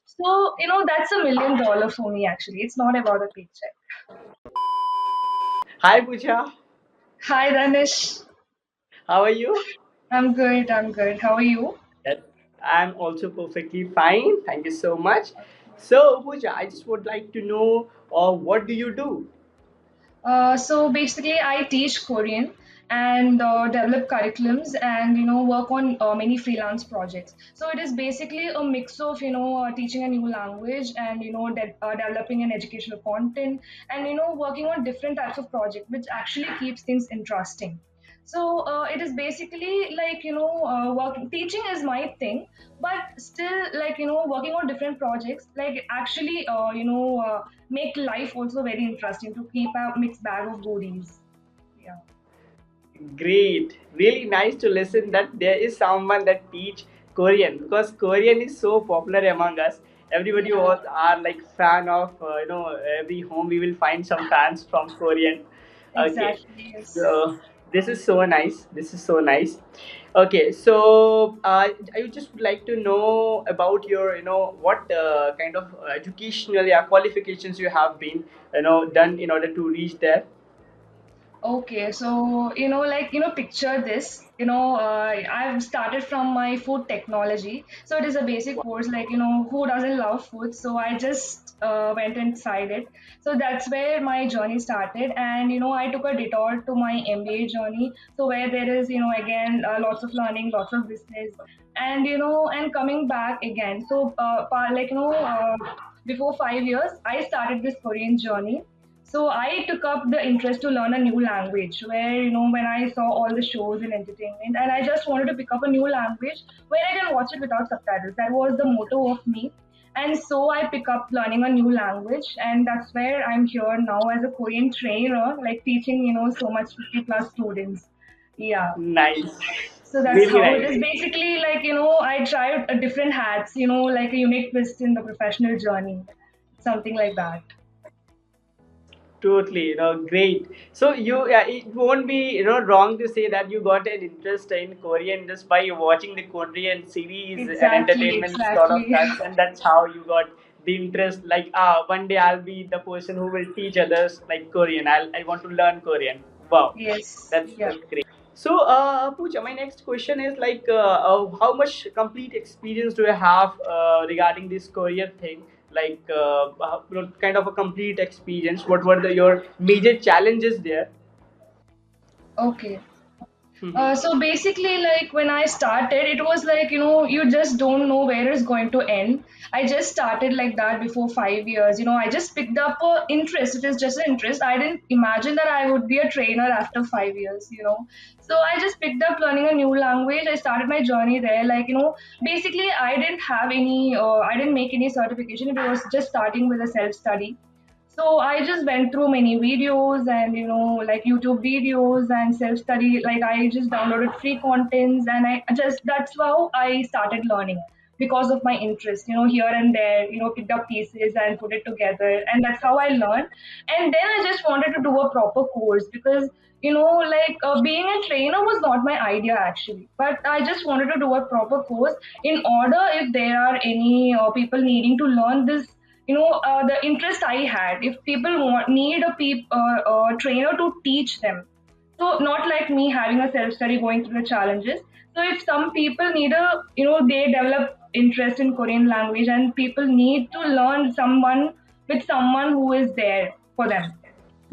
So, that's $1 million for me actually. It's not about a paycheck. Hi Pooja, Hi, Danish. how are you? I'm good. I'm good. How are you? Yes, I'm also perfectly fine. Thank you so much. So Pooja, I just would like to know, what do you do? So basically, I teach Korean and develop curriculums and work on many freelance projects. So it is basically a mix of teaching a new language and developing an educational content and working on different types of projects, which actually keeps things interesting. So it is basically like work teaching is my thing, but still like working on different projects like actually make life also very interesting to keep a mixed bag of goodies. Yeah. Great, really nice to listen that there is someone that teach Korean because Korean is so popular among us. Everybody Yeah, was are like fan of every home we will find some fans from Korean. Okay, exactly. Yes. so this is so nice. This is so nice. Okay, so I just would like to know about your what kind of educational qualifications you have been done in order to reach there. Okay, so like picture this. I've started from my food technology, so it is a basic course. Like who doesn't love food? So I just went inside it. So that's where my journey started, and I took a detour to my MBA journey. So where there is again lots of learning, lots of business, and and coming back again. So like before 5 years, I started this Korean journey. So I took up the interest to learn a new language where, when I saw all the shows in entertainment and I just wanted to pick up a new language where I can watch it without subtitles. That was the motto of me. And so I pick up learning a new language and that's where I'm here now as a Korean trainer, like teaching, so much 50 plus students. Yeah. Nice, So that's really how it nice. is. Basically, like, I tried different hats, like a unique twist in the professional journey, something like that. Totally, great. So it won't be, wrong to say that you got an interest in Korean just by watching the Korean series and Exactly, entertainment sort of exactly. types, and that's how you got the interest. Like, one day I'll be the person who will teach others like Korean. I want to learn Korean. Wow, Yes, that's yeah. great. So, Pooja, my next question is like, how much complete experience do you have regarding this Korean thing? Like, kind of a complete experience. What were your major challenges there? Okay. Mhm. So basically, like when I started, it was like, you just don't know where it's going to end. I just started like that before 5 years. I just picked up a interest. It is just an interest. I didn't imagine that I would be a trainer after 5 years. So I just picked up learning a new language. I started my journey there. Like, basically, I didn't make any certification. It was just starting with a self study. So I just went through many videos and like YouTube videos and self study. Like I just downloaded free contents and I just that's how I started learning because of my interest. Here and there, picked up pieces and put it together, and that's how I learned. And then I just wanted to do a proper course because like being a trainer was not my idea actually, but I just wanted to do a proper course in order if there are any people needing to learn this the interest I had. If people need a trainer to teach them, so not like me having a self study going through the challenges. So if some people need they develop interest in Korean language and people need to learn with someone who is there for them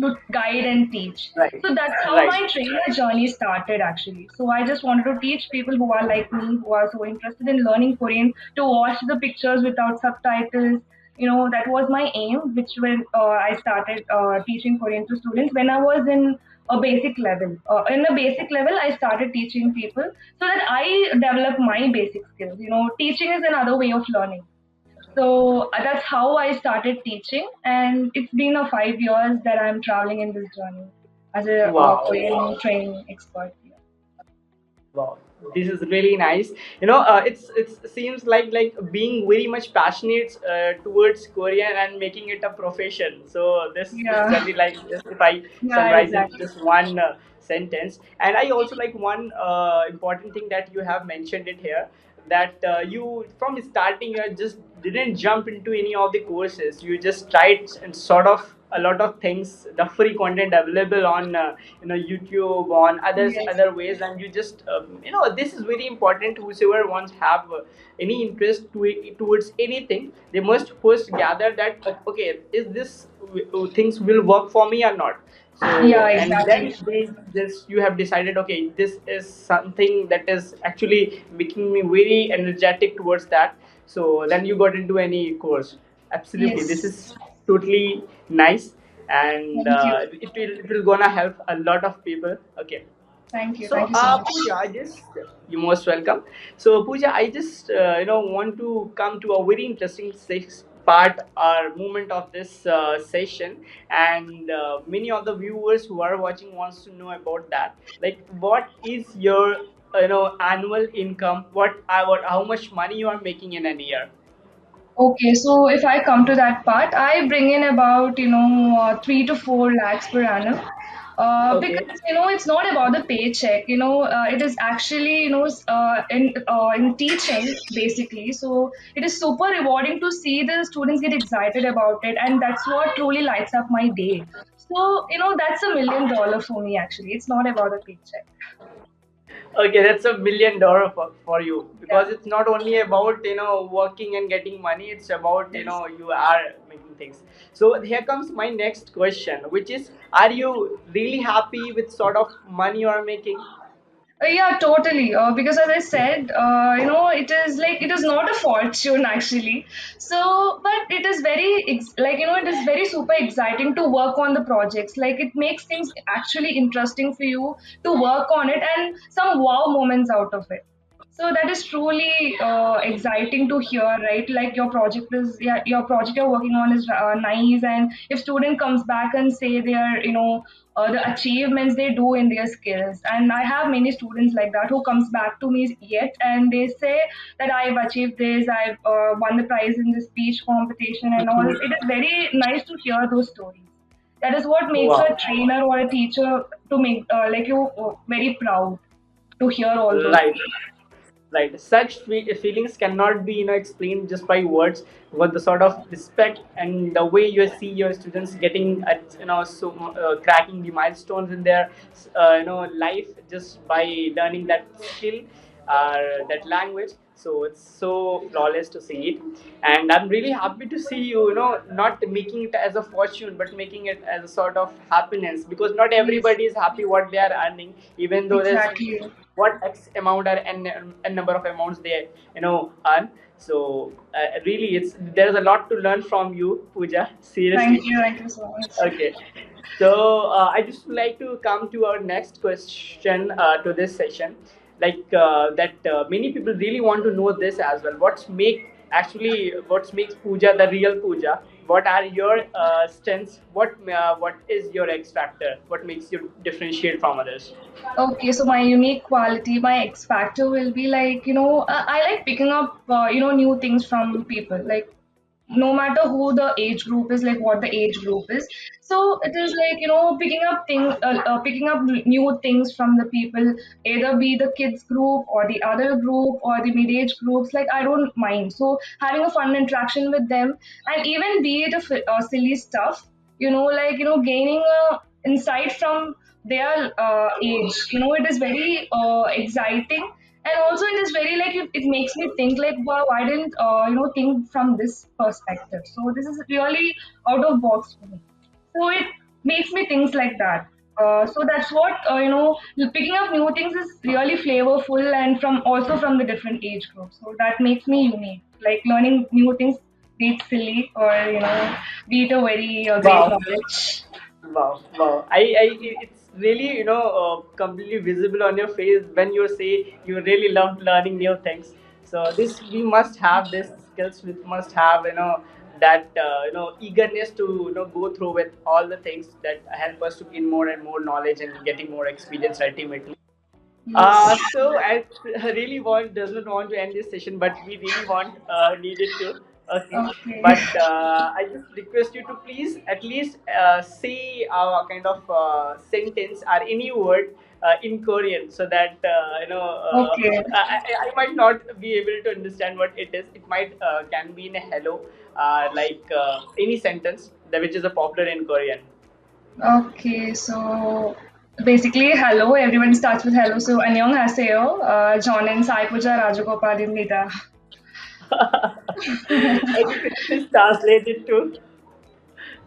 to guide and teach. Right, So that's how right. my trainer journey started actually. So I just wanted to teach people who are like me, who are so interested in learning Korean, to watch the pictures without subtitles. That was my aim, which when I started teaching Korean to students when I was in a basic level. In a basic level, I started teaching people so that I develop my basic skills. Teaching is another way of learning. So that's how I started teaching, and it's been a 5 years that I'm traveling in this journey as a Wow, Korean wow. training expert. Yeah. Wow, this is really nice. It seems like being very much passionate towards Korean and making it a profession. So this Yeah, journey, like just if I yeah, summarize in exactly. just one sentence, and I also like one important thing that you have mentioned it here. that you from starting you just didn't jump into any of the courses. You just tried and sort of a lot of things, the free content available on YouTube, on Yes. other ways, and you just this is very important. Whosoever wants have any interest towards anything, they must first gather that okay, is this things will work for me or not. Yeah, So and exactly. then they just you have decided, okay, this is something that is actually making me very energetic towards that. So then you got into any course. Absolutely, this Yes. is totally nice, and Thank you. it will gonna help a lot of people. Okay. Thank you. So, Thank you so much. Pooja, you're most welcome. So, Pooja, I just want to come to a very interesting part or moment of this session, and many of the viewers who are watching wants to know about that. Like, what is your annual income? What how much money you are making in a year? Okay, so if I come to that part, I bring in about 3 to 4 lakhs per annum. Okay. Because it's not about the paycheck. It is actually in teaching basically. So it is super rewarding to see the students get excited about it, and that's what truly lights up my day. So that's $1 million for me. Actually, it's not about the paycheck. Okay, that's $1 million for you, Yeah. because it's not only about working and getting money. It's about Yes. you are making things. So here comes my next question, which is, are you really happy with sort of money you are making? Yeah, totally. Because as I said, it is not a fortune actually. So, but it is it is very super exciting to work on the projects. Like it makes things actually interesting for you to work on it and some wow moments out of it. So that is truly exciting to hear, right? Like your project you're working on is nice, and if student comes back and say their the achievements they do in their skills, and I have many students like that who comes back to me yet, and they say that I've achieved this, I've won the prize in the speech competition and all. It is very nice to hear those stories. That is what makes a Wow. trainer or a teacher to make like you very proud to hear all those. Right. Right, such feelings cannot be explained just by words, but the sort of respect and the way you see your students getting at cracking the milestones in their life just by learning that skill or that language. So it's so flawless to see it, and I'm really happy to see you, not making it as a fortune but making it as a sort of happiness, because not Yes, everybody is happy what they are earning, even though there's exactly. what X amount or n number of amounts they earn. So really, it's there's a lot to learn from you, Pooja. Seriously. Thank you so much. Okay. So I just would like to come to our next question to this session, like that many people really want to know this as well. What makes Pooja the real Pooja? What are your strengths? What is your X factor? What makes you differentiate from others? Okay, so my unique quality, my X factor will be like, I like picking up, new things from people. Like, no matter who the age group is, like what the age group is. So it is like, picking up new things from the people, either be the kids group or the other group or the mid-age groups. Like, I don't mind. So having a fun interaction with them, and even be it silly stuff, gaining a insight from their age. It is very exciting, and also it is very like it makes me think like, wow, I didn't think from this perspective. So this is really out of box for me. So it makes me think like that. So that's what picking up new things is really flavorful, and from also from the different age groups. So that makes me unique. Like learning new things, be it silly or be it a very great Wow. knowledge. It's really, completely visible on your face when you say you really love learning new things. So this, we must have this skills. We must have, that, eagerness to, go through with all the things that help us to gain more and more knowledge and getting more experience ultimately. Yes. So I really does not want to end this session, but we really needed to. Okay, Okay. but I just request you to please at least say a kind of sentence or any word in Korean, so that Okay. I might not be able to understand what it is. It might can be in a hello, any sentence that which is a popular in Korean. Okay, so basically, hello. Everyone starts with hello. So, 안녕하세요. John and Sai Puja Rajagopalin. Okay, could you please translate it to,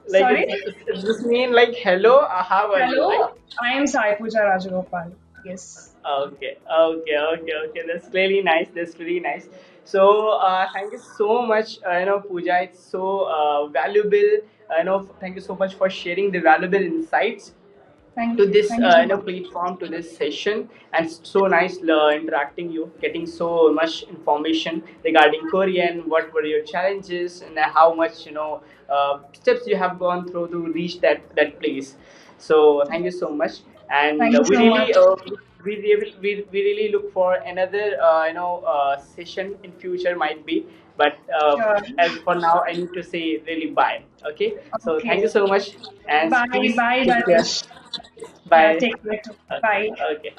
like, Sorry? it's this mean like hello, how are you, right? Hello, I am Sai Puja Rajagopal. Yes. Okay, okay, okay, okay. That's really nice. That's really nice. So, thank you so much, Pooja. It's so valuable. Thank you so much for sharing the valuable insights to Thank you. this Thank you so much. platform, to this session, and it's so nice interacting you, getting so much information regarding Korean. What were your challenges, and how much steps you have gone through to reach that place. So thank you so much, and Thank you so much. we really look for another session in future, might be. But Sure. as for now, I need to say really bye. Okay, so thank you Okay. so much, and Bye. please Bye, take care. Rajesh. Yeah, Bye. take care too. Okay. Bye. Okay.